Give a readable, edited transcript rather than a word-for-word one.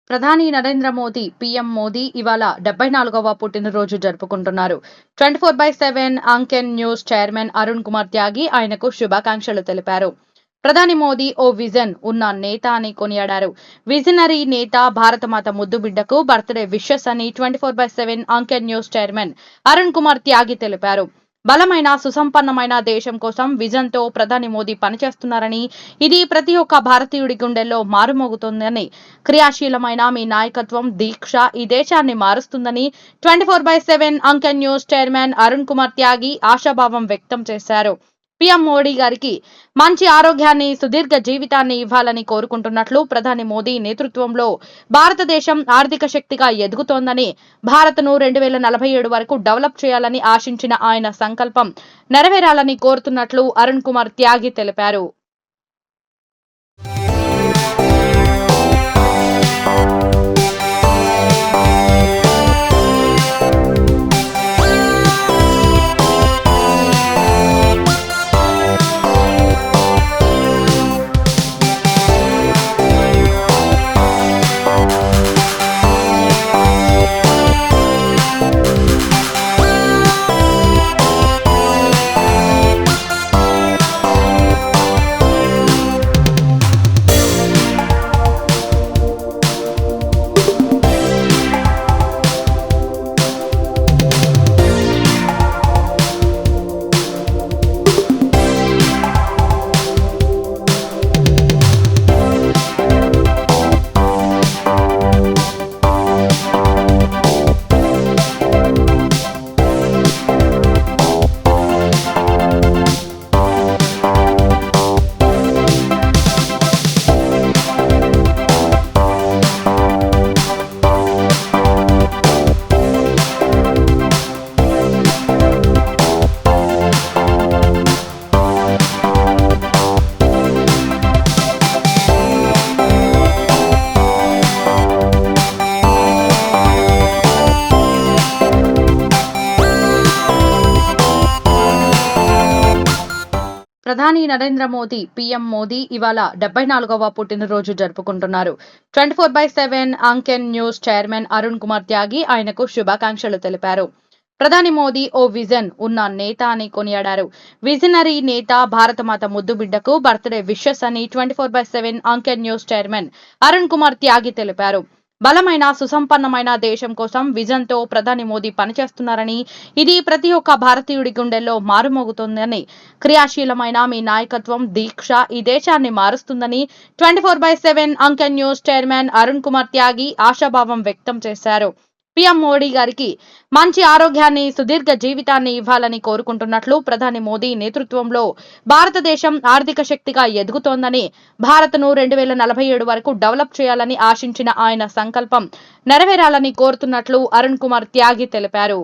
ప్రధాని నరేంద్ర మోదీ పీఎం మోదీ ఇవాళ 74వ పుట్టినరోజు జరుపుకుంటున్నారు. 24/7 అంకెన్ న్యూస్ చైర్మన్ అరుణ్ కుమార్ త్యాగి ఆయనకు శుభాకాంక్షలు తెలిపారు. ప్రధాని మోదీ ఓ విజన్ ఉన్న నేత అని కొనియాడారు. విజనరీ నేత, భారతమాత ముద్దు బిడ్డకు బర్త్డే విషెస్ అని 24/7 అంకెన్ న్యూస్ చైర్మన్ అరుణ్ కుమార్ త్యాగి తెలిపారు. బలమైన, సుసంపన్నమైన దేశం కోసం విజన్ తో ప్రధాని మోదీ పనిచేస్తున్నారని, ఇది ప్రతి ఒక్క భారతీయుడి గుండెల్లో మారుమోగుతోందని, క్రియాశీలమైన మీ నాయకత్వం, దీక్ష ఈ దేశాన్ని మారుస్తుందని 24/7 అంకెన్ న్యూస్ చైర్మన్ అరుణ్ కుమార్ త్యాగి ఆశాభావం వ్యక్తం చేశారు. పీఎం మోడీ గారికి మంచి ఆరోగ్యాన్ని, సుదీర్ఘ జీవితాన్ని ఇవ్వాలని కోరుకుంటున్నట్లు, ప్రధాని మోదీ నేతృత్వంలో భారతదేశం ఆర్థిక శక్తిగా ఎదుగుతోందని, భారత్ను 2047 వరకు డెవలప్ చేయాలని ఆశించిన ఆయన సంకల్పం నెరవేరాలని కోరుతున్నట్లు అరుణ్ కుమార్ త్యాగి తెలిపారు. ప్రధాని నరేంద్ర మోదీ పీఎం మోదీ ఇవాళ 74వ పుట్టినరోజు జరుపుకుంటున్నారు. 24/7 అంకెన్ న్యూస్ చైర్మన్ అరుణ్ కుమార్ త్యాగి ఆయనకు శుభాకాంక్షలు తెలిపారు. ప్రధాని మోదీ ఓ విజన్ ఉన్న నేత అని కొనియాడారు. విజనరీ నేత, భారతమాత ముద్దు బిడ్డకు బర్త్డే విషెస్ అని 24/7 అంకెన్ న్యూస్ చైర్మన్ అరుణ్ కుమార్ త్యాగి తెలిపారు. బలమైన, సుసంపన్నమైన దేశం కోసం విజన్ తో ప్రధాని మోదీ పనిచేస్తున్నారని, ఇది ప్రతి ఒక్క భారతీయుడి గుండెల్లో మారుమోగుతోందని, క్రియాశీలమైన మీ నాయకత్వం, దీక్ష ఈ దేశాన్ని మారుస్తుందని 24/7 అంకెన్ న్యూస్ చైర్మన్ అరుణ్ కుమార్ త్యాగి ఆశాభావం వ్యక్తం చేశారు. పీఎం మోడీ గారికి మంచి ఆరోగ్యాన్ని, సుదీర్ఘ జీవితాన్ని ఇవ్వాలని కోరుకుంటున్నట్లు, ప్రధాని మోదీ నేతృత్వంలో భారతదేశం ఆర్థిక శక్తిగా ఎదుగుతోందని, భారత్ను 2047 వరకు డెవలప్ చేయాలని ఆశించిన ఆయన సంకల్పం నెరవేరాలని కోరుతున్నట్లు అరుణ్ కుమార్ త్యాగి తెలిపారు.